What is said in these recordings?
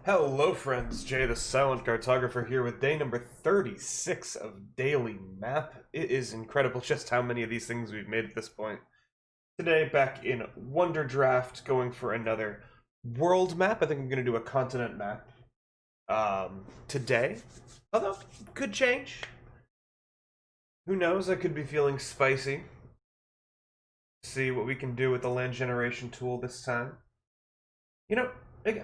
Hello friends, Jay the Silent Cartographer here with day number 36 of Daily Map. It is incredible just how many of these things we've made at this point. Today, back in Wonder Draft, going for another world map. I think I'm going to do a continent map today. Although, could change. Who knows, I could be feeling spicy. See what we can do with the land generation tool this time. You know,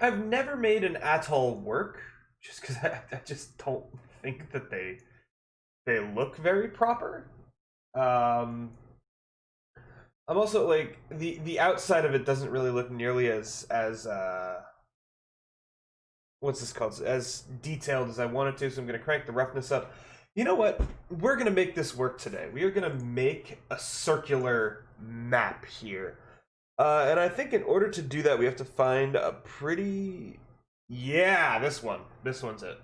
I've never made an atoll work, just because I just don't think that they look very proper. Um, I'm also like the outside of it doesn't really look nearly as what's this called, as detailed as I want it to. So I'm gonna crank the roughness up. You know what? We're gonna make this work today. We are gonna make a circular map here. And I think in order to do that, we have to find a pretty... Yeah, this one. This one's it.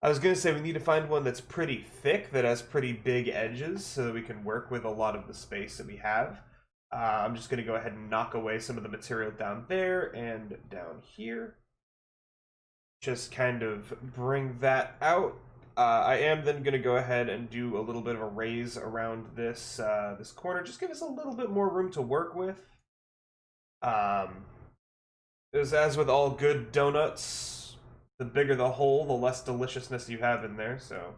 I was going to say we need to find one that's pretty thick, that has pretty big edges, so that we can work with a lot of the space that we have. I'm just going to go ahead and knock away some of the material down there and down here. Just kind of bring that out. I am then going to go ahead and do a little bit of a raise around this this corner. Just give us a little bit more room to work with. As with all good donuts, the bigger the hole, the less deliciousness you have in there, so...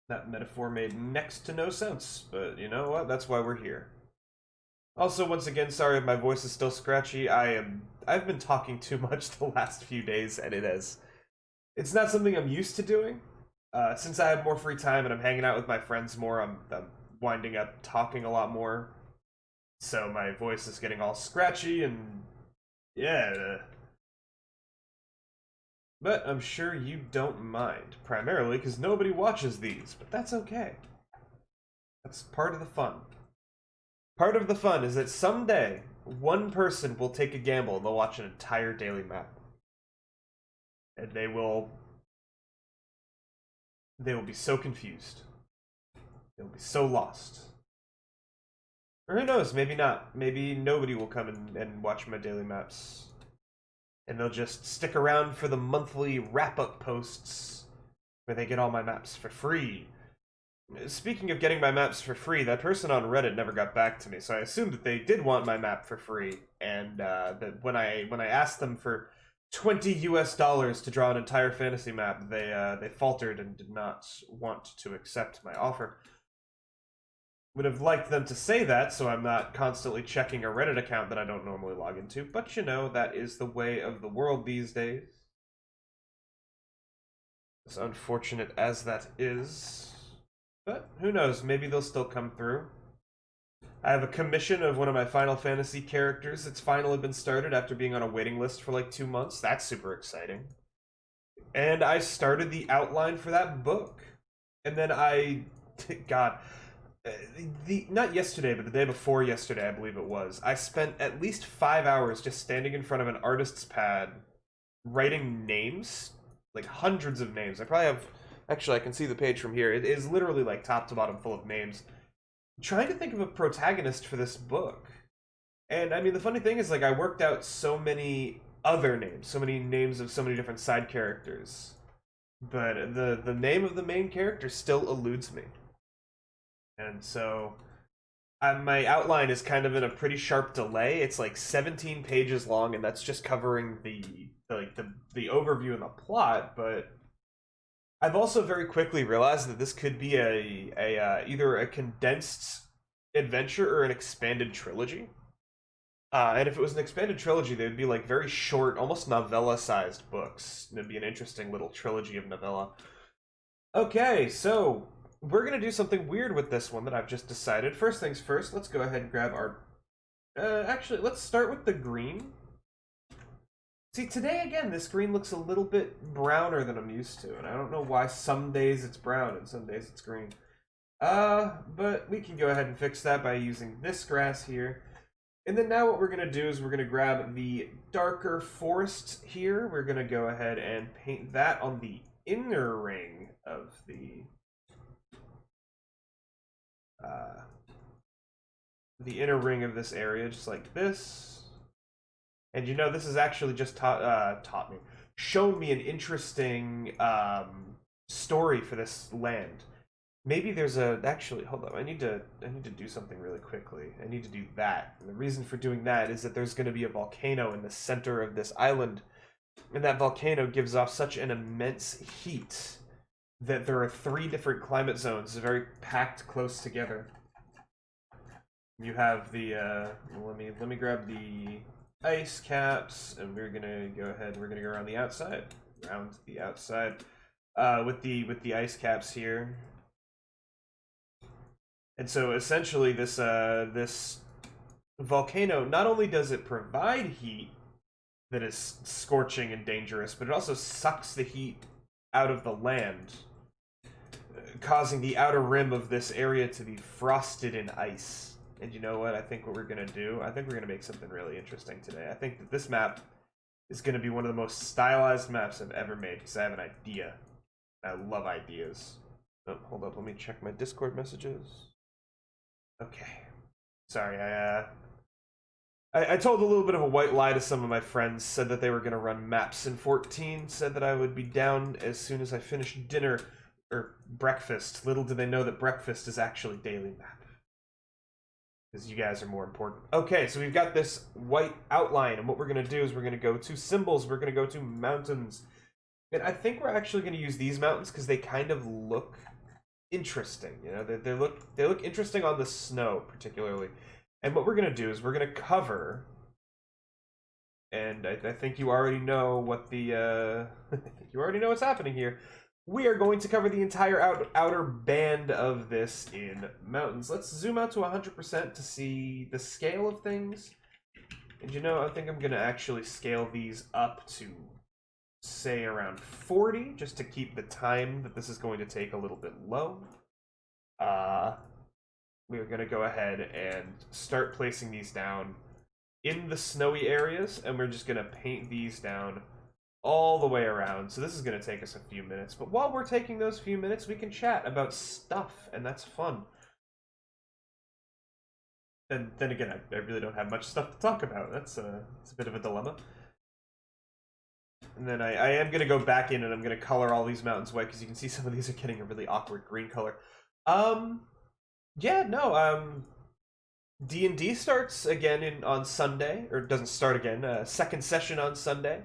That metaphor made next to no sense, but you know what? That's why we're here. Also, once again, sorry if my voice is still scratchy. I've been talking too much the last few days, and it's not something I'm used to doing. Since I have more free time and I'm hanging out with my friends more, I'm winding up talking a lot more. So my voice is getting all scratchy and yeah. But I'm sure you don't mind, primarily because nobody watches these, but that's okay. That's part of the fun. Part of the fun is that someday, one person will take a gamble and they'll watch an entire daily map. And they will be so confused. They'll be so lost. Or who knows, maybe not. Maybe nobody will come and watch my daily maps. And they'll just stick around for the monthly wrap-up posts where they get all my maps for free. Speaking of getting my maps for free, that person on Reddit never got back to me, so I assumed that they did want my map for free, and that when I asked them for $20 to draw an entire fantasy map, they faltered and did not want to accept my offer. Would have liked them to say that, so I'm not constantly checking a Reddit account that I don't normally log into, but you know, that is the way of the world these days. As unfortunate as that is. But who knows, maybe they'll still come through. I have a commission of one of my Final Fantasy characters that's finally been started after being on a waiting list for like 2 months. That's super exciting. And I started the outline for that book. And then God... not yesterday, but the day before yesterday, I believe it was, I spent at least 5 hours just standing in front of an artist's pad, writing names, like hundreds of names. I probably have, actually, I can see the page from here. It is literally like top to bottom full of names. I'm trying to think of a protagonist for this book. And I mean, the funny thing is, like, I worked out so many other names, so many names of so many different side characters. But the name of the main character still eludes me. And so my outline is kind of in a pretty sharp delay. It's like 17 pages long, and that's just covering the overview and the plot. But I've also very quickly realized that this could be either a condensed adventure or an expanded trilogy. And if it was an expanded trilogy, they would be like very short, almost novella-sized books. It'd be an interesting little trilogy of novella. Okay, so we're going to do something weird with this one that I've just decided. First things first, let's go ahead and grab our... actually, let's start with the green. See, today, again, this green looks a little bit browner than I'm used to, and I don't know why some days it's brown and some days it's green. But we can go ahead and fix that by using this grass here. And then now what we're going to do is we're going to grab the darker forest here. We're going to go ahead and paint that on the inner ring of the inner ring of this area, just like this. And you know, this has actually just taught me, shown me an interesting story for this land. Maybe there's a actually hold on. I need to do something really quickly. I need to do that. And the reason for doing that is that there's going to be a volcano in the center of this island, and that volcano gives off such an immense heat that there are 3 different climate zones, very packed close together. You have the let me grab the ice caps, and we're gonna go ahead. We're gonna go around the outside, with the ice caps here. And so essentially, this volcano, not only does it provide heat that is scorching and dangerous, but it also sucks the heat out of the land, causing the outer rim of this area to be frosted in ice. And you know what? I think what we're going to do, I think we're going to make something really interesting today. I think that this map is going to be one of the most stylized maps I've ever made, because I have an idea. I love ideas. Oh, hold up, let me check my Discord messages. Okay. Sorry, I told a little bit of a white lie to some of my friends, said that they were going to run maps in 14, said that I would be down as soon as I finished dinner, or breakfast. Little did they know that breakfast is actually daily map. Because you guys are more important. Okay, so we've got this white outline, and what we're going to do is we're going to go to symbols, we're going to go to mountains. And I think we're actually going to use these mountains because they kind of look interesting. You know, they look interesting on the snow, particularly. And what we're going to do is we're going to cover, and I think you already know what the, I think you already know what's happening here. We are going to cover the entire outer band of this in mountains. Let's zoom out to 100% to see the scale of things. And you know, I think I'm going to actually scale these up to, say, around 40, just to keep the time that this is going to take a little bit low. We're going to go ahead and start placing these down in the snowy areas, and we're just going to paint these down all the way around. So this is going to take us a few minutes, but while we're taking those few minutes, we can chat about stuff, and that's fun. And then again, I really don't have much stuff to talk about. It's a bit of a dilemma. And then I am going to go back in and I'm going to color all these mountains white, because you can see some of these are getting a really awkward green color. Yeah, no, D&D starts again on Sunday, or doesn't start again, second session on Sunday.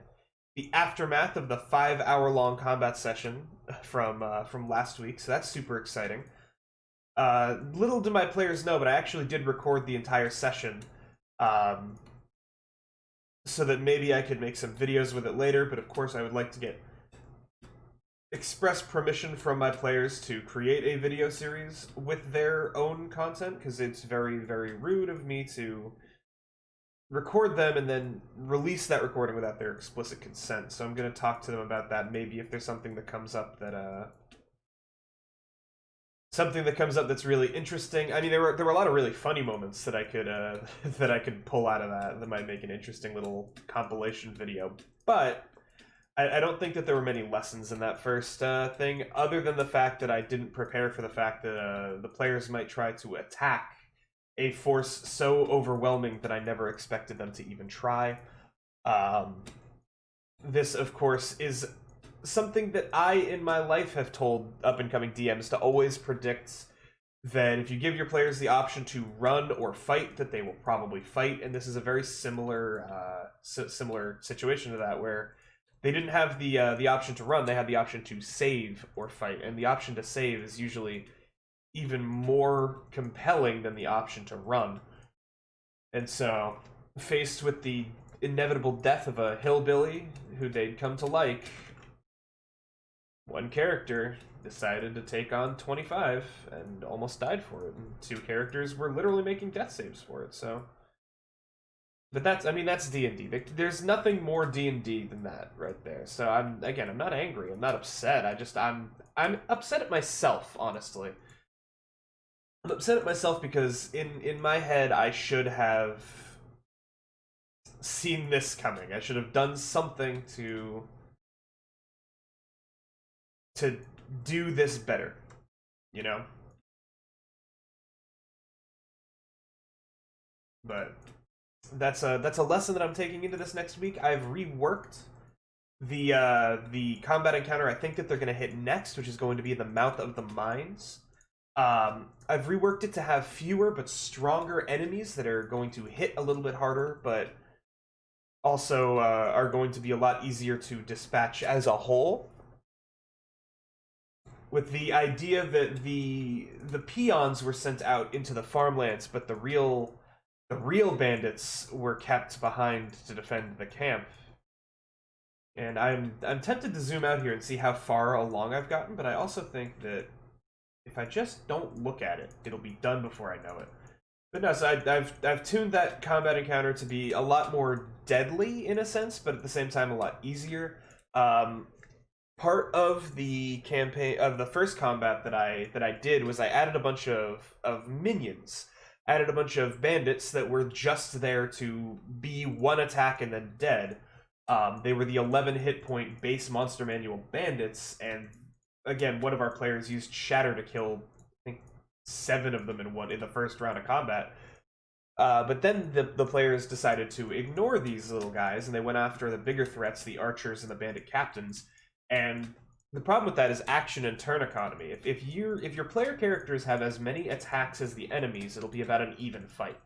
The aftermath of the 5-hour-long combat session from last week, so that's super exciting. Little do my players know, but I actually did record the entire session, so that maybe I could make some videos with it later, but of course I would like to get express permission from my players to create a video series with their own content, because it's very, very rude of me to record them and then release that recording without their explicit consent. So I'm going to talk to them about that, maybe if there's something that comes up that that's really interesting. I mean, there were a lot of really funny moments that I could that I could pull out of that might make an interesting little compilation video. But I don't think that there were many lessons in that first thing, other than the fact that I didn't prepare for the fact that the players might try to attack a force so overwhelming that I never expected them to even try. This, of course, is something that I, in my life, have told up-and-coming DMs to always predict that if you give your players the option to run or fight, that they will probably fight, and this is a very similar similar situation to that, where they didn't have the option to run, they had the option to save or fight, and the option to save is usually even more compelling than the option to run. And so, faced with the inevitable death of a hillbilly who they'd come to like, one character decided to take on 25 and almost died for it, and 2 characters were literally making death saves for it, so... But that's D&D. There's nothing more D&D than that right there. So I'm not angry. I'm not upset. I'm upset at myself, honestly. I'm upset at myself because in my head I should have seen this coming. I should have done something to do this better, you know? But that's a lesson that I'm taking into this next week. I've reworked the combat encounter I think that they're going to hit next, which is going to be the Mouth of the Mines. I've reworked it to have fewer but stronger enemies that are going to hit a little bit harder, but also are going to be a lot easier to dispatch as a whole. With the idea that the peons were sent out into the farmlands, but the real bandits were kept behind to defend the camp. And I'm tempted to zoom out here and see how far along I've gotten, but I also think that if I just don't look at it, it'll be done before I know it. But no, so I've tuned that combat encounter to be a lot more deadly in a sense, but at the same time a lot easier. Part of the campaign of the first combat that I did was I added a bunch of minions, added a bunch of bandits that were just there to be one attack and then dead. They were the 11 hit point base monster manual bandits, and again, one of our players used Shatter to kill, I think, 7 of them in the first round of combat. But then the players decided to ignore these little guys, and they went after the bigger threats, the archers and the bandit captains. And the problem with that is action and turn economy. If your player characters have as many attacks as the enemies, it'll be about an even fight.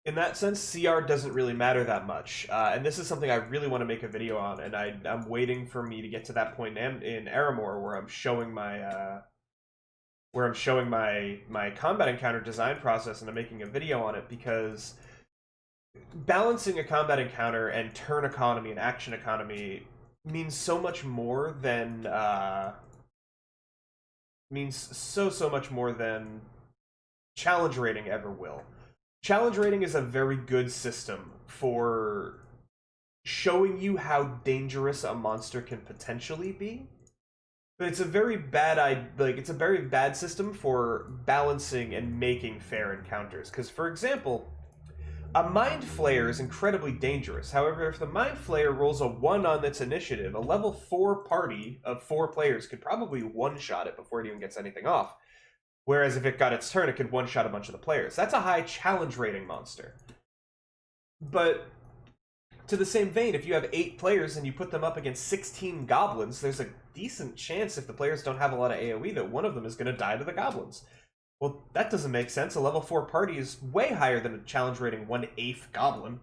In that sense, CR doesn't really matter that much, and this is something I really want to make a video on, and I'm waiting for me to get to that point in Aramor where I'm showing my combat encounter design process, and I'm making a video on it, because balancing a combat encounter and turn economy and action economy means so much more than so much more than challenge rating ever will. Challenge rating is a very good system for showing you how dangerous a monster can potentially be, but it's a very bad system for balancing and making fair encounters. Because, for example, a Mind Flayer is incredibly dangerous. However, if the Mind Flayer rolls a 1 on its initiative, a level 4 party of 4 players could probably one-shot it before it even gets anything off. Whereas if it got its turn, it could one-shot a bunch of the players. That's a high challenge rating monster. But to the same vein, if you have 8 players and you put them up against 16 goblins, there's a decent chance, if the players don't have a lot of AoE, that one of them is going to die to the goblins. Well, that doesn't make sense. A level 4 party is way higher than a challenge rating 1/8 goblin.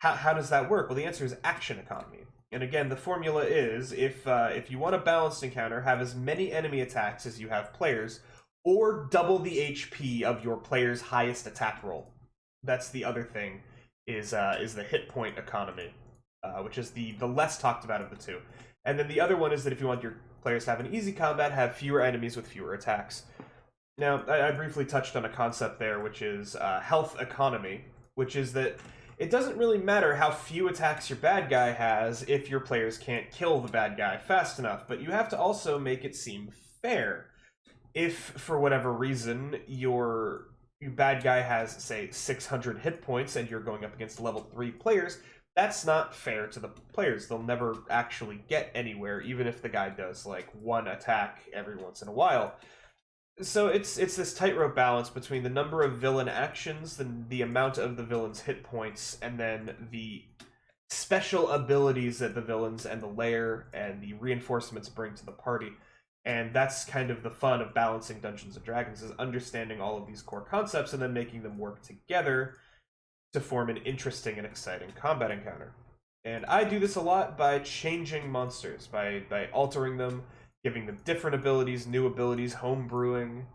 How does that work? Well, the answer is action economy. And again, the formula is, if you want a balanced encounter, have as many enemy attacks as you have players, or double the HP of your player's highest attack roll. That's the other thing, is the hit point economy, which is the less talked about of the two. And then the other one is that if you want your players to have an easy combat, have fewer enemies with fewer attacks. Now, I briefly touched on a concept there, which is health economy, which is that it doesn't really matter how few attacks your bad guy has if your players can't kill the bad guy fast enough, but you have to also make it seem fair. If, for whatever reason, your bad guy has, say, 600 hit points and you're going up against level 3 players, that's not fair to the players. They'll never actually get anywhere, even if the guy does, like, 1 attack every once in a while. So it's this tightrope balance between the number of villain actions, the amount of the villain's hit points, and then the special abilities that the villains and the lair and the reinforcements bring to the party. And that's kind of the fun of balancing Dungeons & Dragons, is understanding all of these core concepts and then making them work together to form an interesting and exciting combat encounter. And I do this a lot by changing monsters, by altering them, giving them different abilities, new abilities, home brewing,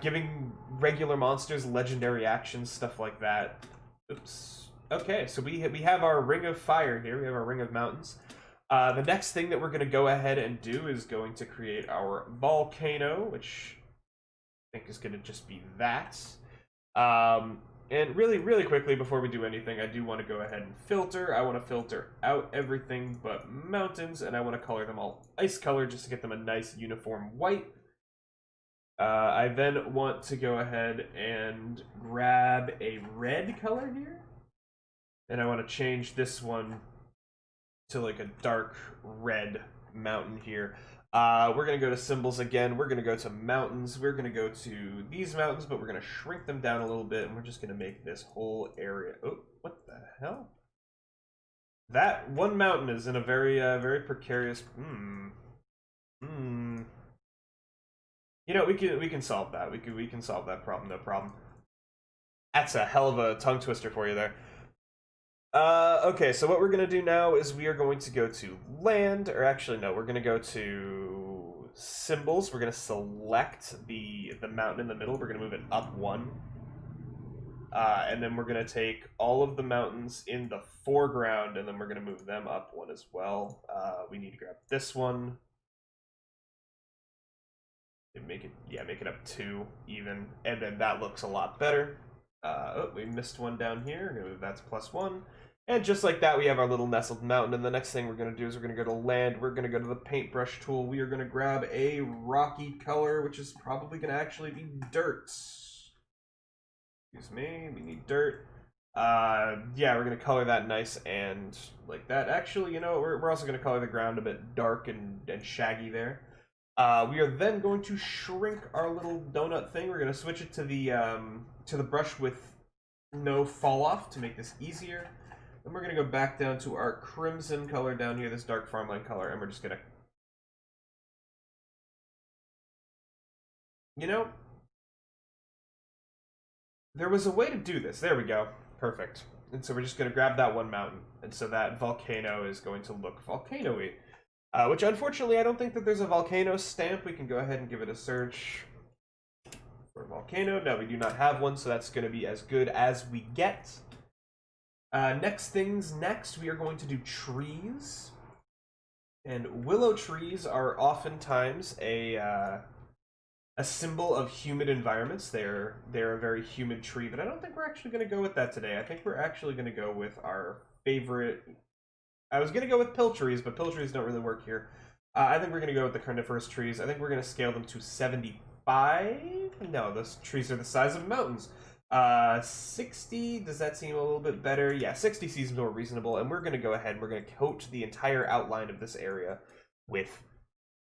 giving regular monsters legendary actions, stuff like that. Oops. Okay, so we have our Ring of Fire here, we have our Ring of Mountains. The next thing that we're going to go ahead and do is going to create our volcano, which I think is going to just be that. And really quickly, before we do anything, I do want to go ahead and filter. I want to filter out everything but mountains, and I want to color them all ice color just to get them a nice uniform white. I then want to go ahead and grab a red color here, and I want to change this one to like a dark red mountain here. We're going to go to symbols again. We're going to go to mountains. We're going to go to these mountains, but we're going to shrink them down a little bit, and we're just going to make this whole area. Oh, what the hell? That one mountain is in a very precarious. You know, we can solve that. We can solve that problem. No problem. That's a hell of a tongue twister for you there. Okay, so what we're gonna do now is we are going to go to land, or actually no, we're gonna go to symbols. We're gonna select the mountain in the middle. We're gonna move it up one, and then we're gonna take all of the mountains in the foreground, and then we're gonna move them up one as well. We need to grab this one. Make it up two even, and then that looks a lot better. Oh, we missed one down here. That's +1. And just like that, we have our little nestled mountain. And the next thing we're going to do is we're going to go to land. We're going to go to the paintbrush tool. We are going to grab a rocky color, which is probably going to actually be dirt. Excuse me, we need dirt. Yeah, we're going to color that nice and like that. Actually, you know, we're also going to color the ground a bit dark and shaggy there. We are then going to shrink our little donut thing. We're going to switch it to the brush with no fall off to make this easier. Then we're going to go back down to our crimson color down here, this dark farmland color, and we're just going to... You know, there was a way to do this. There we go. Perfect. And so we're just going to grab that one mountain. And so that volcano is going to look volcano-y. Which, unfortunately, I don't think that there's a volcano stamp. We can go ahead and give it a search for volcano. No, we do not have one, so that's going to be as good as we get. Next, we are going to do trees. And willow trees are oftentimes a symbol of humid environments. They're a very humid tree, but I don't think we're actually going to go with that today. I think we're actually going to go with our favorite... I was going to go with pill trees, but pill trees don't really work here. I think we're going to go with the carnivorous trees. I think we're going to scale them to 75. No, those trees are the size of mountains. 60, does that seem a little bit better? Yeah, 60 seems more reasonable. And we're going to go ahead and we're going to coat the entire outline of this area with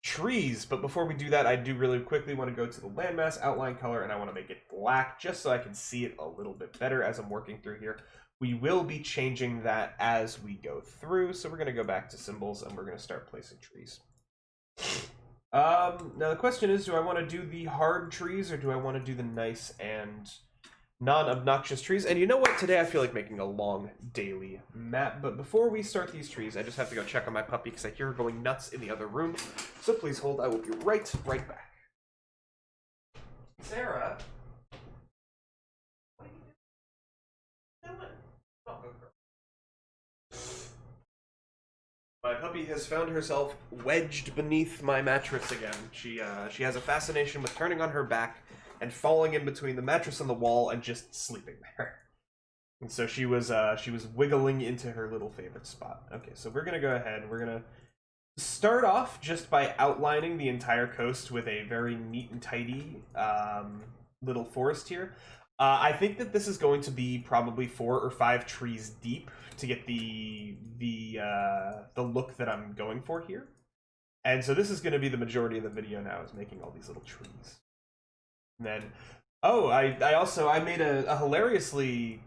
trees. But before we do that, I do really quickly want to go to the landmass outline color, and I want to make it black just so I can see it a little bit better as I'm working through here. We will be changing that as we go through, so we're going to go back to symbols and we're going to start placing trees. Now the question is, do I want to do the hard trees or do I want to do the nice and non-obnoxious trees? And you know what? Today I feel like making a long daily map, but before we start these trees, I just have to go check on my puppy because I hear her going nuts in the other room. So please hold, I will be right back. Sarah? My puppy has found herself wedged beneath my mattress again. She has a fascination with turning on her back and falling in between the mattress and the wall and just sleeping there. And so she was wiggling into her little favorite spot. Okay, so we're gonna go ahead and we're gonna start off just by outlining the entire coast with a very neat and tidy little forest here. I think that this is going to be probably 4 or 5 trees deep to get the look that I'm going for here. And so this is going to be the majority of the video now, is making all these little trees. And then, I made a hilariously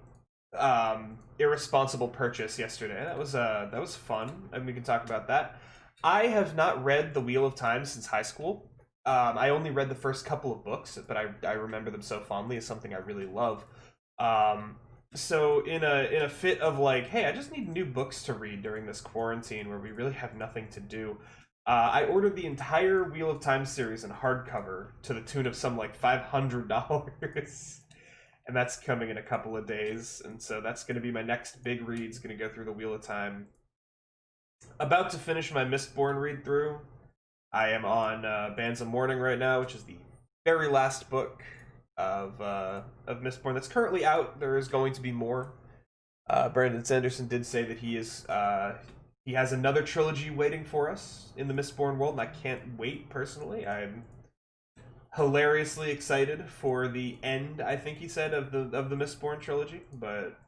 irresponsible purchase yesterday. That was fun, and we can talk about that. I have not read The Wheel of Time since high school. I only read the first couple of books, but I remember them so fondly as something I really love. So in a fit of like, hey, I just need new books to read during this quarantine where we really have nothing to do, I ordered the entire Wheel of Time series in hardcover to the tune of some like $500. And that's coming in a couple of days, and so that's going to be my next big read. It's going to go through the Wheel of Time. About to finish my Mistborn read through. I am on Bands of Mourning right now, which is the very last book of Mistborn that's currently out. There is going to be more. Brandon Sanderson did say that he has another trilogy waiting for us in the Mistborn world, and I can't wait personally. I'm hilariously excited for the end, I think he said, of the Mistborn trilogy, but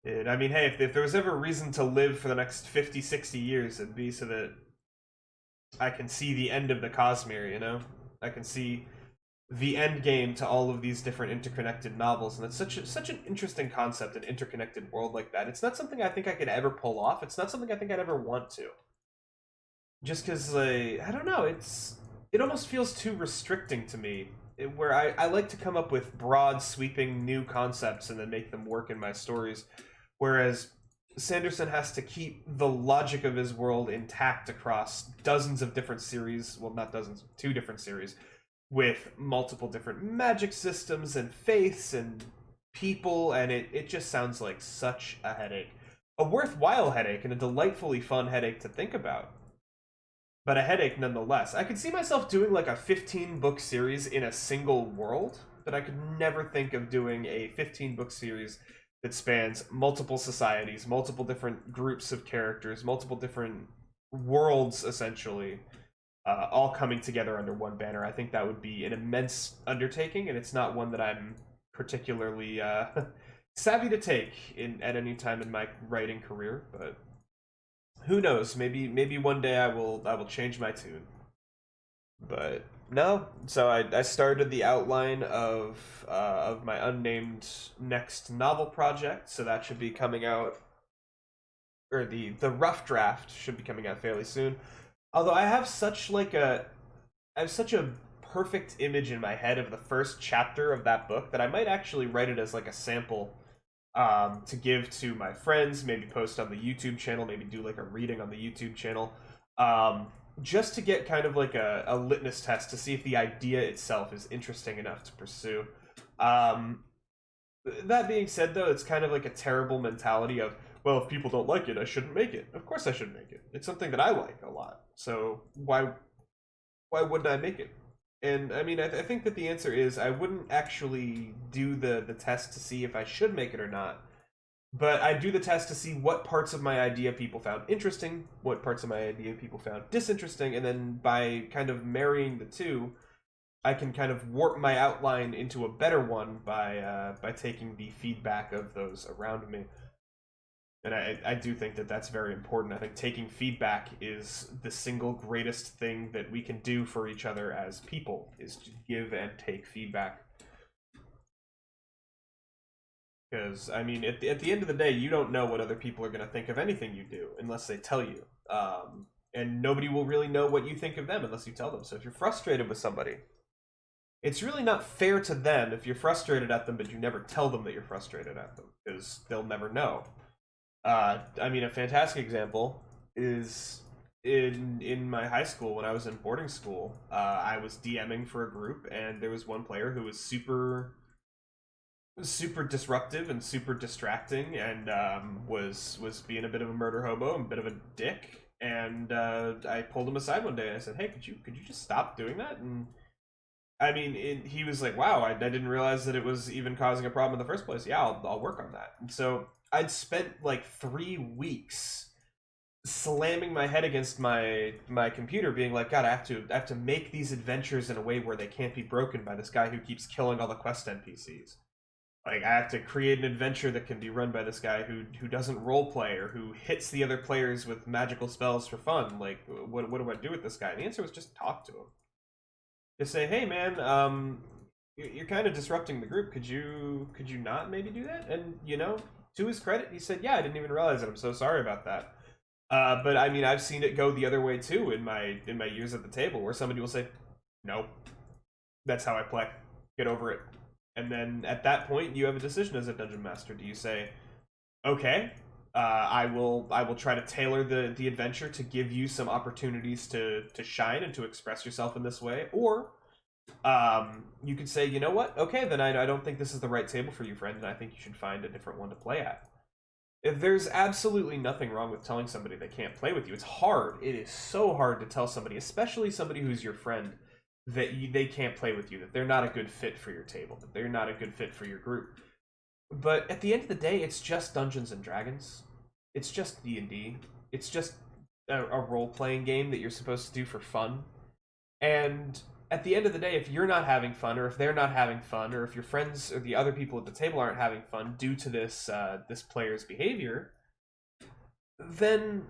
I mean, hey, if there was ever a reason to live for the next 50, 60 years, it'd be so that I can see the end of the Cosmere, you know? I can see the end game to all of these different interconnected novels, and it's such an interesting concept, an interconnected world like that. It's not something I think I could ever pull off. It's not something I think I'd ever want to. Just because, like, I don't know, it almost feels too restricting to me. Where I like to come up with broad, sweeping new concepts and then make them work in my stories, whereas Sanderson has to keep the logic of his world intact across dozens of different series. Well, not dozens, two different series with multiple different magic systems and faiths and people, and it just sounds like such a headache. A worthwhile headache and a delightfully fun headache to think about, but a headache nonetheless. I could see myself doing like a 15-book series in a single world, but I could never think of doing a 15-book series that spans multiple societies, multiple different groups of characters, multiple different worlds, essentially, all coming together under one banner. I think that would be an immense undertaking, and it's not one that I'm particularly savvy to take at any time in my writing career. But who knows? Maybe one day I will change my tune. But no, so I started the outline of my unnamed next novel project, so that should be coming out, or the rough draft should be coming out fairly soon. Although I have such a perfect image in my head of the first chapter of that book that I might actually write it as like a sample, to give to my friends, maybe post on the YouTube channel, maybe do like a reading on the YouTube channel, just to get kind of like a litmus test to see if the idea itself is interesting enough to pursue. Um, that being said, though, it's kind of like a terrible mentality of, well, if people don't like it, I shouldn't make it. Of course I should make it. It's something that I like a lot. So why wouldn't I make it? And I mean, I think that the answer is I wouldn't actually do the test to see if I should make it or not. But I do the test to see what parts of my idea people found interesting, what parts of my idea people found disinteresting, and then by kind of marrying the two, I can kind of warp my outline into a better one by taking the feedback of those around me. And I do think that that's very important. I think taking feedback is the single greatest thing that we can do for each other as people, is to give and take feedback. Because, I mean, at the end of the day, you don't know what other people are going to think of anything you do unless they tell you. And nobody will really know what you think of them unless you tell them. So if you're frustrated with somebody, it's really not fair to them if you're frustrated at them, but you never tell them that you're frustrated at them, because they'll never know. I mean, a fantastic example is in my high school when I was in boarding school. I was DMing for a group, and there was one player who was super disruptive and super distracting, and was being a bit of a murder hobo and a bit of a dick. And I pulled him aside one day and I said, "Hey, could you just stop doing that?" And I mean, he was like, "Wow, I didn't realize that it was even causing a problem in the first place. Yeah, I'll work on that." And so I'd spent like 3 weeks slamming my head against my computer, being like, "God, I have to make these adventures in a way where they can't be broken by this guy who keeps killing all the quest NPCs. Like, I have to create an adventure that can be run by this guy who doesn't role play or who hits the other players with magical spells for fun. Like, what do I do with this guy?" And the answer was just talk to him. Just say, "Hey, man, you're kind of disrupting the group. Could you not maybe do that?" And to his credit, he said, "Yeah, I didn't even realize it. I'm so sorry about that." But I mean, I've seen it go the other way too in my years at the table, where somebody will say, "No, that's how I play. Get over it." And then at that point, you have a decision as a dungeon master. Do you say, "Okay, I will try to tailor the adventure to give you some opportunities to shine and to express yourself in this way," or you could say, "You know what? Okay, then I don't think this is the right table for you, friend, and I think you should find a different one to play at." If there's absolutely nothing wrong with telling somebody they can't play with you. It's hard. It is so hard to tell somebody, especially somebody who's your friend, that they can't play with you, that they're not a good fit for your table, that they're not a good fit for your group. But at the end of the day, it's just Dungeons and Dragons. It's just D&D. It's just a role-playing game that you're supposed to do for fun. And at the end of the day, if you're not having fun, or if they're not having fun, or if your friends or the other people at the table aren't having fun due to this player's behavior, then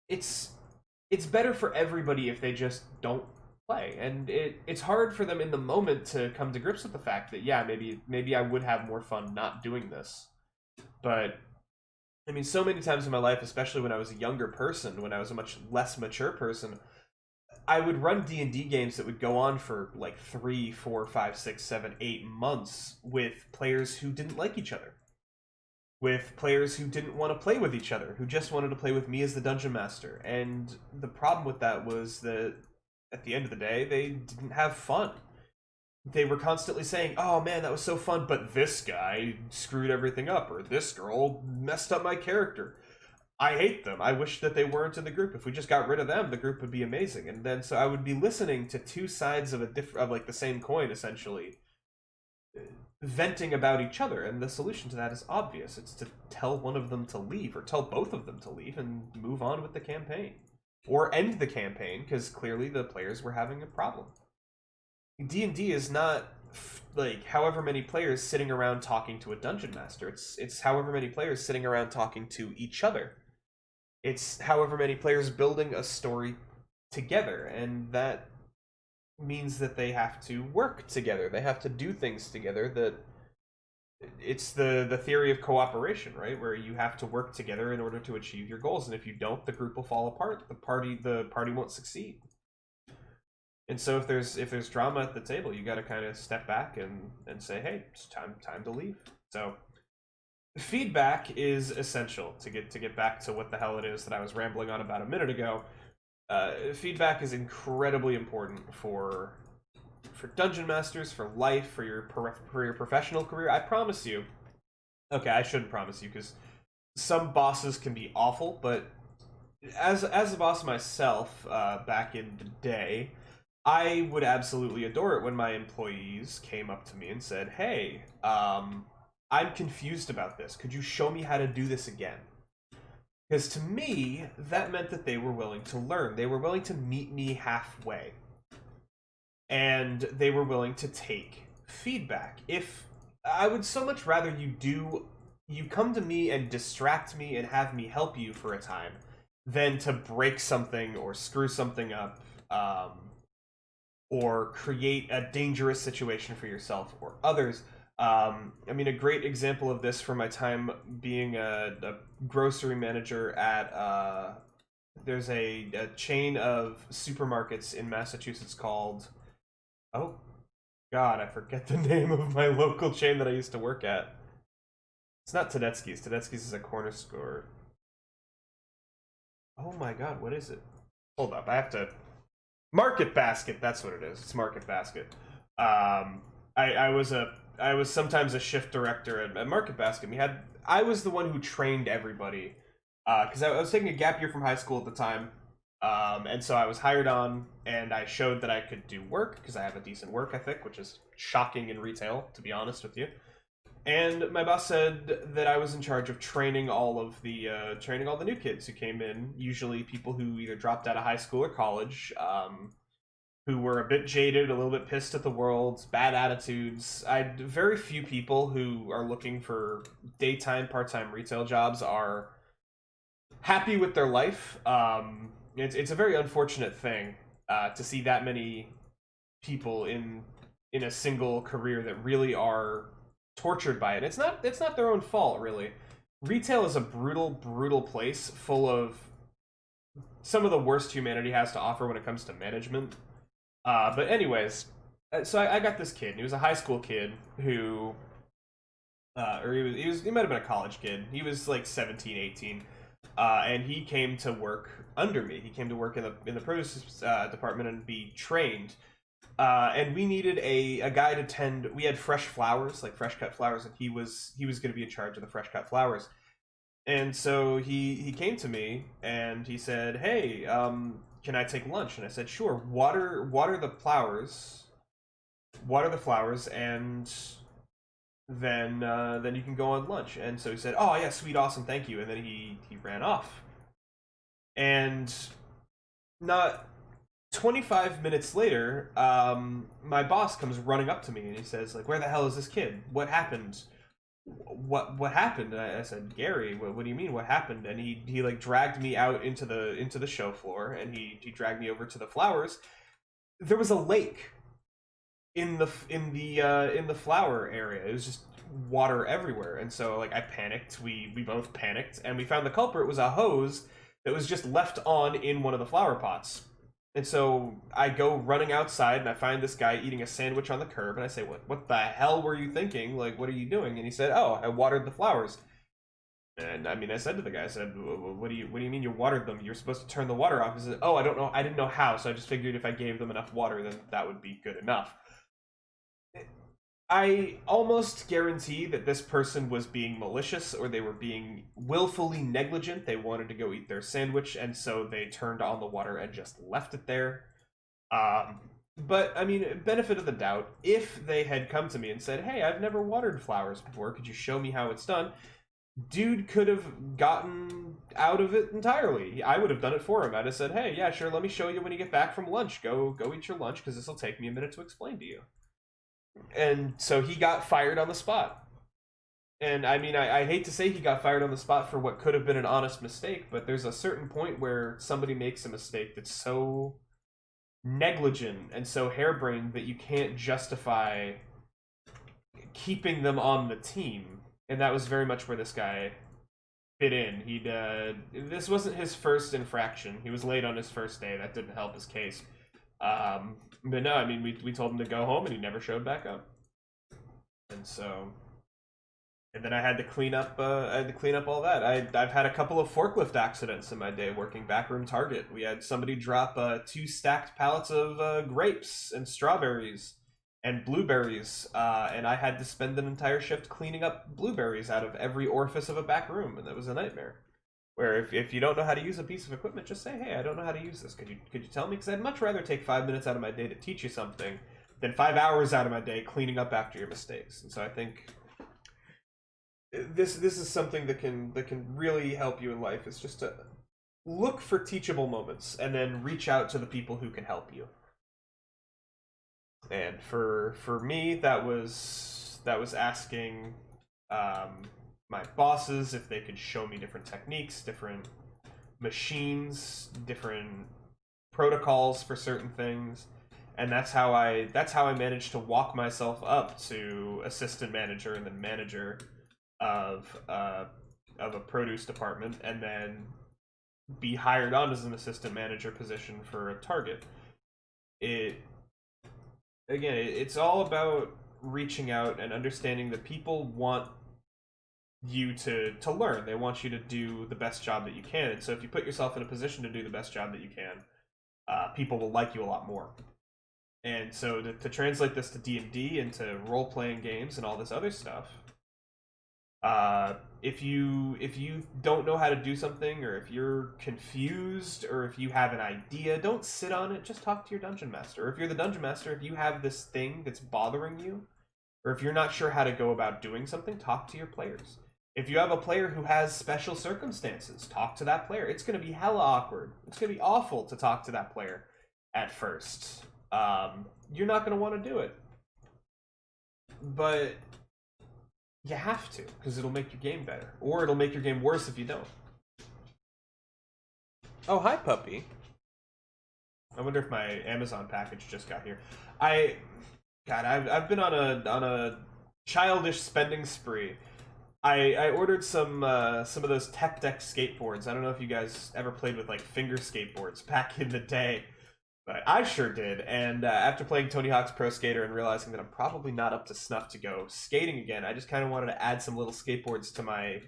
it's it's better for everybody if they just don't play. And it's hard for them in the moment to come to grips with the fact that, yeah, maybe I would have more fun not doing this. But I mean, so many times in my life, especially when I was a younger person, when I was a much less mature person, I would run D&D games that would go on for like 3, 4, 5, 6, 7, 8 months with players who didn't like each other, with players who didn't want to play with each other, who just wanted to play with me as the dungeon master. And the problem with that was that at the end of the day, they didn't have fun. They were constantly saying, "Oh man, that was so fun, but this guy screwed everything up," or "This girl messed up my character. I hate them. I wish that they weren't in the group. If we just got rid of them, the group would be amazing." And then so I would be listening to two sides of like the same coin, essentially, venting about each other. And the solution to that is obvious. It's to tell one of them to leave, or tell both of them to leave, and move on with the campaign, or end the campaign, because clearly the players were having a problem. D&D is not like however many players sitting around talking to a dungeon master. It's however many players sitting around talking to each other. It's however many players building a story together, and that means that they have to work together. They have to do things together. That it's the theory of cooperation, right? Where you have to work together in order to achieve your goals, and if you don't, the group will fall apart. The party won't succeed. And so if there's drama at the table, you got to kind of step back and say, "Hey, it's time to leave." So feedback is essential to get back to what the hell it is that I was rambling on about a minute ago. Feedback is incredibly important for dungeon masters, for life, for your professional career. I promise you. Okay, I shouldn't promise you, because some bosses can be awful, but as a boss myself, back in the day, I would absolutely adore it when my employees came up to me and said, "Hey, I'm confused about this. Could you show me how to do this again?" Because to me, that meant that they were willing to learn. They were willing to meet me halfway. And they were willing to take feedback. If I would so much rather you come to me and distract me and have me help you for a time than to break something or screw something up, or create a dangerous situation for yourself or others. I mean, a great example of this from my time being a grocery manager at there's a chain of supermarkets in Massachusetts called, oh God, I forget the name of my local chain that I used to work at. It's not Tedeschi's. Tedeschi's is a corner store. Oh my God, what is it? Hold up, I have to. Market Basket. That's what it is. It's Market Basket. I was sometimes a shift director at Market Basket. I was the one who trained everybody, because I was taking a gap year from high school at the time, and so I was hired on, and I showed that I could do work because I have a decent work ethic, which is shocking in retail, to be honest with you. And my boss said that I was in charge of training all the new kids who came in, usually people who either dropped out of high school or college, who were a bit jaded, a little bit pissed at the world, bad attitudes. Very few people who are looking for daytime, part-time retail jobs are happy with their life. It's a very unfortunate thing to see that many people in a single career that really are tortured by it. It's not their own fault, really. Retail is a brutal place full of some of the worst humanity has to offer when it comes to management. But anyways, so I got this kid. He was a high school kid who, or he might have been a college kid. He was like 17, 18, and he came to work under me. He came to work in the produce department and be trained. And we needed a guy to tend. We had fresh flowers, like fresh cut flowers, and he was going to be in charge of the fresh cut flowers. And so he came to me and he said, "Hey, can I take lunch?" And I said, "Sure. Water the flowers, and then you can go on lunch." And so he said, "Oh yeah, sweet, awesome, thank you." And then he ran off. And not 25 minutes later, my boss comes running up to me and he says, like, "Where the hell is this kid? What happened? what happened? And I said, Gary, what do you mean? What happened? And he like dragged me out into the show floor, and he dragged me over to the flowers. There was a lake in the flower area. It was just water everywhere, and so like I panicked. We both panicked, and we found the culprit was a hose that was just left on in one of the flower pots. And so I go running outside, and I find this guy eating a sandwich on the curb, and I say, What the hell were you thinking? Like, what are you doing?" And he said, "Oh, I watered the flowers." And I mean, I said to the guy, I said, what do you mean you watered them? You're supposed to turn the water off." He said, "Oh, I don't know. I didn't know how, so I just figured if I gave them enough water, then that would be good enough." I almost guarantee that this person was being malicious, or they were being willfully negligent. They wanted to go eat their sandwich, and so they turned on the water and just left it there. But I mean, benefit of the doubt, if they had come to me and said, "Hey, I've never watered flowers before. Could you show me how it's done?" Dude could have gotten out of it entirely. I would have done it for him. I'd have said, "Hey, yeah, sure, let me show you when you get back from lunch. Go eat your lunch, because this will take me a minute to explain to you." And so he got fired on the spot. And I mean, I hate to say he got fired on the spot for what could have been an honest mistake, but there's a certain point where somebody makes a mistake that's so negligent and so harebrained that you can't justify keeping them on the team. And that was very much where this guy fit in. This wasn't his first infraction. He was late on his first day. That didn't help his case. But no, I mean, we told him to go home, and he never showed back up. And so, and then I had to clean up. I had to clean up all that. I've had a couple of forklift accidents in my day working backroom Target. We had somebody drop 2 stacked pallets of grapes and strawberries and blueberries, and I had to spend an entire shift cleaning up blueberries out of every orifice of a back room, and that was a nightmare. Where if you don't know how to use a piece of equipment, just say, "Hey, I don't know how to use this. Could you tell me?" Because I'd much rather take 5 minutes out of my day to teach you something than 5 hours out of my day cleaning up after your mistakes. And so I think this is something that can really help you in life. Is just to look for teachable moments and then reach out to the people who can help you. And for me, that was asking my bosses if they could show me different techniques, different machines, different protocols for certain things, and that's how I managed to walk myself up to assistant manager and then manager of a produce department, and then be hired on as an assistant manager position for a Target. It's all about reaching out and understanding that people want you to learn. They want you to do the best job that you can. And so if you put yourself in a position to do the best job that you can, people will like you a lot more. And so to translate this to D&D and to role-playing games and all this other stuff, if you don't know how to do something, or if you're confused, or if you have an idea, don't sit on it. Just talk to your dungeon master. Or if you're the dungeon master, if you have this thing that's bothering you, or if you're not sure how to go about doing something, talk to your players. If you have a player who has special circumstances, talk to that player. It's going to be hella awkward. It's going to be awful to talk to that player at first. You're not going to want to do it. But you have to, because it'll make your game better. Or it'll make your game worse if you don't. Oh, hi, puppy. I wonder if my Amazon package just got here. I've been on a childish spending spree. I ordered some of those Tech Deck skateboards. I don't know if you guys ever played with like finger skateboards back in the day, but I sure did. And after playing Tony Hawk's Pro Skater and realizing that I'm probably not up to snuff to go skating again, I just kind of wanted to add some little skateboards to my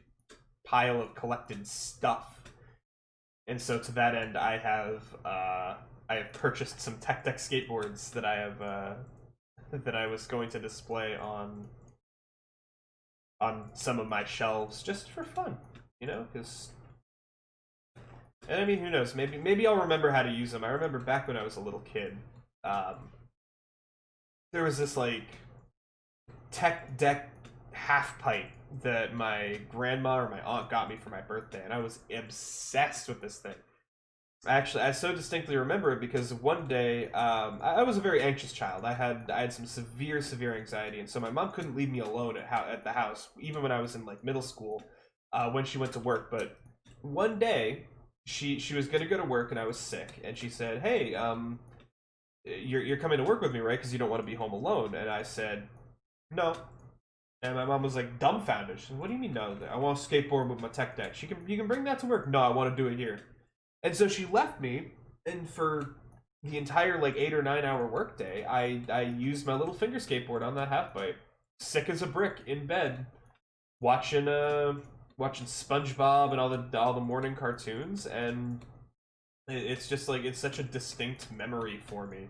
pile of collected stuff. And so to that end, I have purchased some Tech Deck skateboards that I was going to display on some of my shelves just for fun, because, and I mean, who knows, maybe I'll remember how to use them. I remember back when I was a little kid, there was this like Tech Deck half pipe that my grandma or my aunt got me for my birthday, and I was obsessed with this thing. Actually, I so distinctly remember it because one day, I was a very anxious child. I had some severe anxiety, and so my mom couldn't leave me alone at the house, even when I was in like middle school, when she went to work. But one day, she was gonna go to work, and I was sick, and she said, "Hey, you're coming to work with me, right? Because you don't want to be home alone." And I said, "No." And my mom was like dumbfounded. She said, "What do you mean no? I want to skateboard with my tech deck. You can bring that to work." "No, I want to do it here." And so she left me, and for the entire like 8 or 9 hour workday, I used my little finger skateboard on that half pipe, sick as a brick in bed, watching watching SpongeBob and all the morning cartoons, and it's just like it's such a distinct memory for me.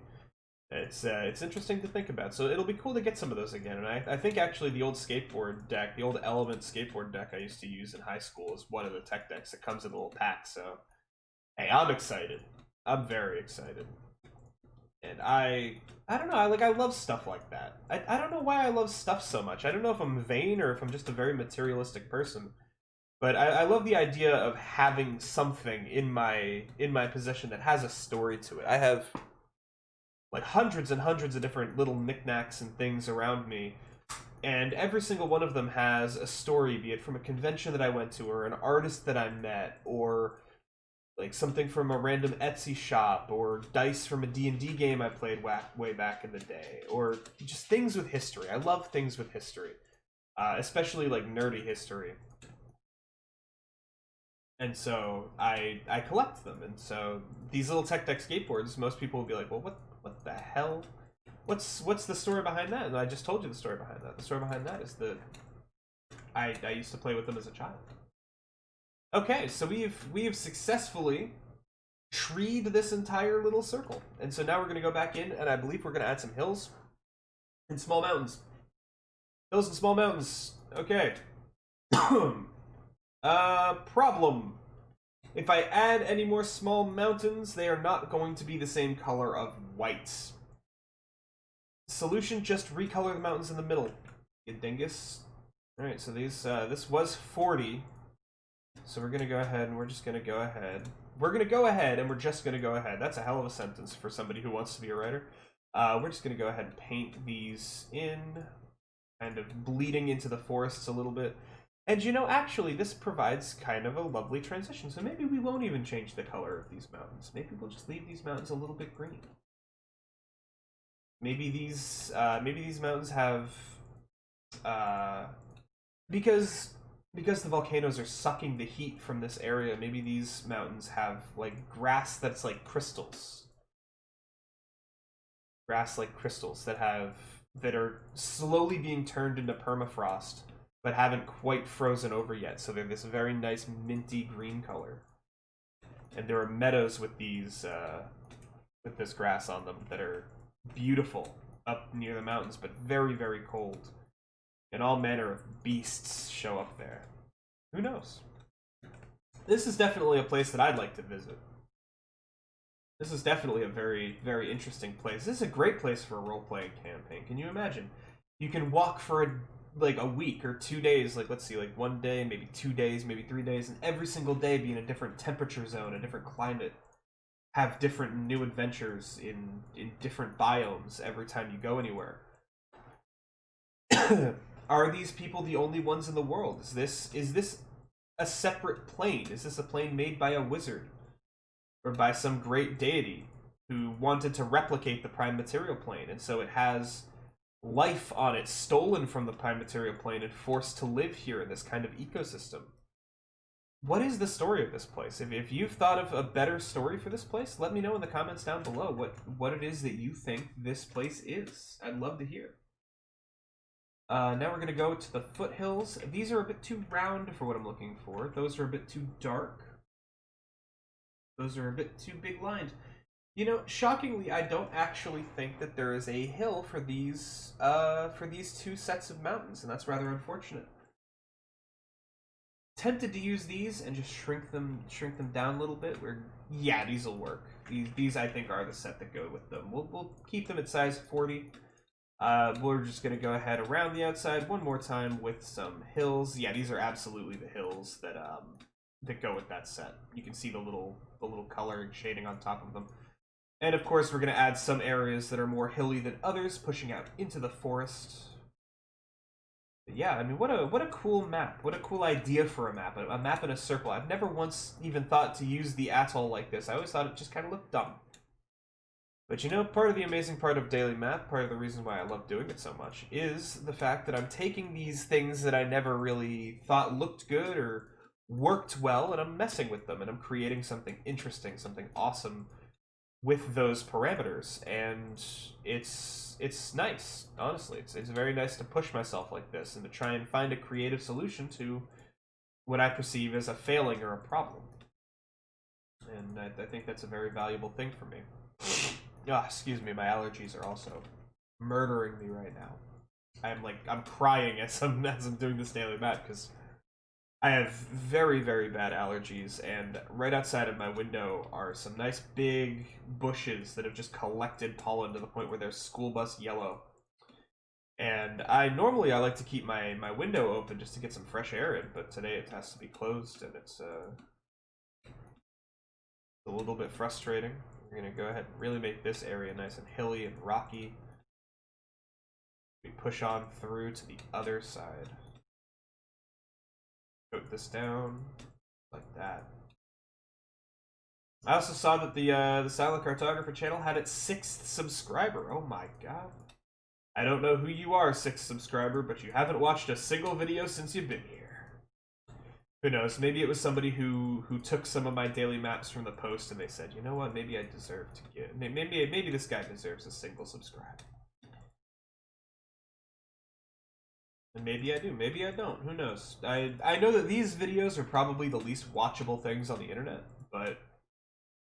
It's interesting to think about. So it'll be cool to get some of those again. And I think actually the old skateboard deck, the old Element skateboard deck I used to use in high school is one of the tech decks that comes in a little pack. So hey, I'm excited. I'm very excited. And I don't know, I love stuff like that. I don't know why I love stuff so much. I don't know if I'm vain or if I'm just a very materialistic person. But I love the idea of having something in my possession that has a story to it. I have like hundreds and hundreds of different little knickknacks and things around me, and every single one of them has a story, be it from a convention that I went to, or an artist that I met, or like something from a random Etsy shop, or dice from a D&D game I played way back in the day, or just things with history. I love things with history, especially like nerdy history. And so I collect them. And so these little tech deck skateboards, most people will be like, "Well, what the hell? What's the story behind that?" And I just told you the story behind that. The story behind that is that I used to play with them as a child. Okay, so we have successfully treed this entire little circle. And so now we're going to go back in, and I believe we're going to add some hills and small mountains. Hills and small mountains. Okay. Problem. If I add any more small mountains, they are not going to be the same color of white. Solution, just recolor the mountains in the middle. You dingus. Alright, so this was 40. So we're gonna go ahead and we're just gonna go ahead. We're gonna go ahead and we're just gonna go ahead. That's a hell of a sentence for somebody who wants to be a writer. We're just gonna go ahead and paint these in, kind of bleeding into the forests a little bit. And you know, actually, this provides kind of a lovely transition. So maybe we won't even change the color of these mountains. Maybe we'll just leave these mountains a little bit green. Maybe these mountains have, because the volcanoes are sucking the heat from this area. Maybe these mountains have like grass that's like crystals. Grass like crystals that are slowly being turned into permafrost, but haven't quite frozen over yet. So they're this very nice minty green color. And there are meadows with these with this grass on them that are beautiful up near the mountains, but very cold. And all manner of beasts show up there. Who knows? This is definitely a place that I'd like to visit. This is definitely a very interesting place. This is a great place for a role-playing campaign. Can you imagine? You can walk for a week or 2 days, like let's see, like 1 day, maybe 2 days, maybe 3 days, and every single day be in a different temperature zone, a different climate, have different new adventures in different biomes every time you go anywhere. Are these people the only ones in the world? Is this a separate plane? Is this a plane made by a wizard? Or by some great deity who wanted to replicate the prime material plane, and so it has life on it stolen from the prime material plane and forced to live here in this kind of ecosystem? What is the story of this place? If you've thought of a better story for this place, let me know in the comments down below what it is that you think this place is. I'd love to hear. Now we're going to go to the foothills. These are a bit too round for what I'm looking for. Those are a bit too dark. Those are a bit too big lines. You know, shockingly, I don't actually think that there is a hill for these two sets of mountains, and that's rather unfortunate. Tempted to use these and just shrink them down a little bit. Yeah, these will work. These I think are the set that go with them. We'll keep them at size 40. We're just gonna go ahead around the outside one more time with some hills. Yeah, these are absolutely the hills that that go with that set. You can see the little color shading on top of them. And of course, we're going to add some areas that are more hilly than others, pushing out into the forest. But yeah, I mean, what a cool map. What a cool idea for a map. A map in a circle. I've never once even thought to use the atoll like this. I always thought it just kind of looked dumb. But you know, part of the amazing part of Daily Map, part of the reason why I love doing it so much, is the fact that I'm taking these things that I never really thought looked good or worked well, and I'm messing with them, and I'm creating something interesting, something awesome with those parameters, and it's nice. Honestly, it's very nice to push myself like this and to try and find a creative solution to what I perceive as a failing or a problem. And I think that's a very valuable thing for me. Ah, excuse me, my allergies are also murdering me right now. I'm crying as I'm doing this daily map because I have very, very bad allergies, and right outside of my window are some nice big bushes that have just collected pollen to the point where they're school bus yellow. And I like to keep my window open just to get some fresh air in, but today it has to be closed, and it's a little bit frustrating. We're going to go ahead and really make this area nice and hilly and rocky. We push on through to the other side. Coat this down like that. I also saw that the Silent Cartographer channel had its 6th subscriber. Oh my god. I don't know who you are, 6th subscriber, but you haven't watched a single video since you've been here. Who knows? Maybe it was somebody who took some of my daily maps from the post and they said, you know what, maybe I deserve to get... Maybe this guy deserves a single subscribe. And maybe I do, maybe I don't, who knows. I know that these videos are probably the least watchable things on the internet, but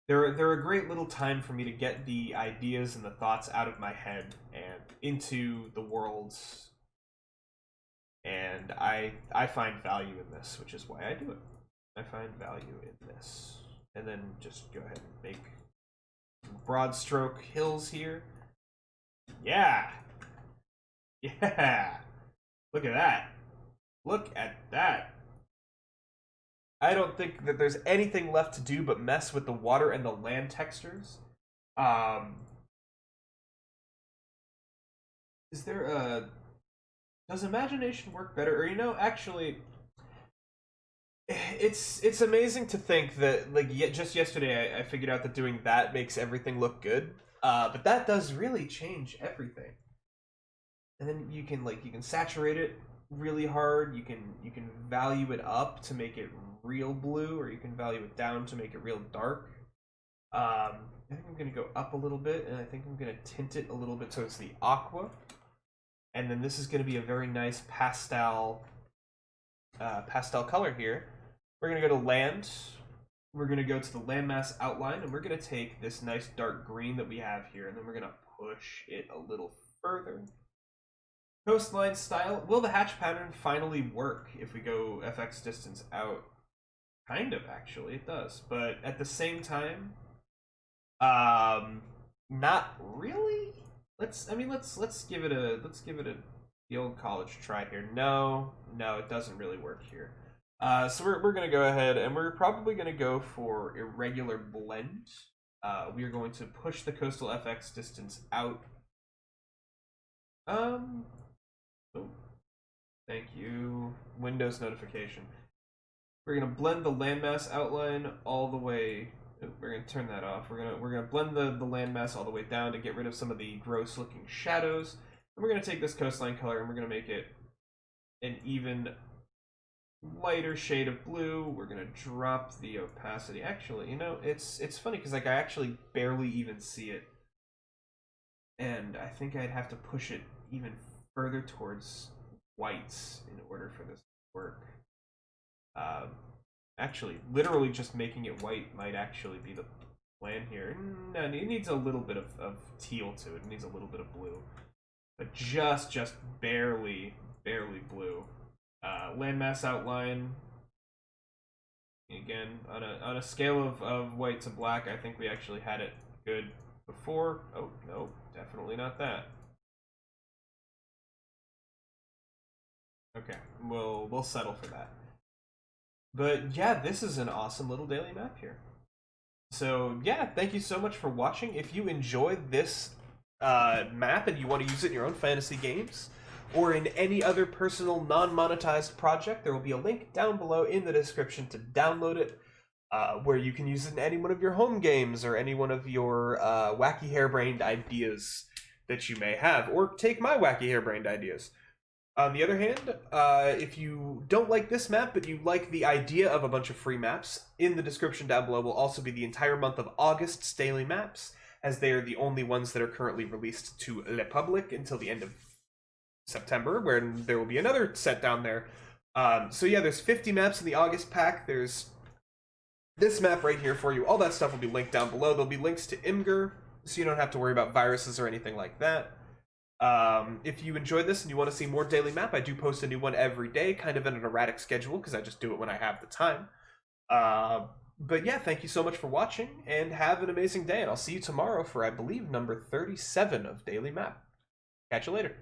they're a great little time for me to get the ideas and the thoughts out of my head and into the worlds. And I find value in this, which is why I do it. I find value in this. And then just go ahead and make broad stroke hills here. Yeah! Yeah! Look at that. Look at that. I don't think that there's anything left to do but mess with the water and the land textures. Is there a... Does imagination work better? Or, you know, actually... It's amazing to think that, like, just yesterday I figured out that doing that makes everything look good. But that does really change everything. And then you can saturate it really hard. You can value it up to make it real blue, or you can value it down to make it real dark. I think I'm gonna go up a little bit, and I think I'm gonna tint it a little bit towards the aqua. And then this is gonna be a very nice pastel color here. We're gonna go to land. We're gonna go to the landmass outline, and we're gonna take this nice dark green that we have here, and then we're gonna push it a little further. Coastline style. Will the hatch pattern finally work if we go FX distance out? Kind of, actually, it does. But at the same time, not really. Let's give it the old college try here. No, it doesn't really work here. So we're gonna go ahead and we're probably gonna go for irregular blend. We are going to push the coastal FX distance out. Oh, thank you. Windows notification. We're gonna blend the landmass outline all the way. We're gonna turn that off. We're gonna blend the landmass all the way down to get rid of some of the gross looking shadows. And we're gonna take this coastline color and we're gonna make it an even lighter shade of blue. We're gonna drop the opacity. Actually, you know, it's funny because like I actually barely even see it, and I think I'd have to push it even further towards whites in order for this to work. Actually, literally just making it white might actually be the plan here. No, it needs a little bit of teal to it. It needs a little bit of blue, but just barely blue. Landmass outline. Again, on a scale of white to black, I think we actually had it good before. Oh no, definitely not that. Okay, we'll settle for that. But yeah, this is an awesome little daily map here. So yeah, thank you so much for watching. If you enjoyed this map and you want to use it in your own fantasy games, or in any other personal non-monetized project, there will be a link down below in the description to download it, where you can use it in any one of your home games or any one of your wacky harebrained ideas that you may have, or take my wacky harebrained ideas. On the other hand, if you don't like this map, but you like the idea of a bunch of free maps, in the description down below will also be the entire month of August's daily maps, as they are the only ones that are currently released to le public until the end of September, where there will be another set down there. So yeah, there's 50 maps in the August pack. There's this map right here for you. All that stuff will be linked down below. There'll be links to Imgur, so you don't have to worry about viruses or anything like that. If you enjoyed this and you want to see more daily map, I do post a new one every day, kind of in an erratic schedule, because I just do it when I have the time. But yeah, thank you so much for watching, and have an amazing day, and I'll see you tomorrow for, I believe, number 37 of Daily Map. Catch you later.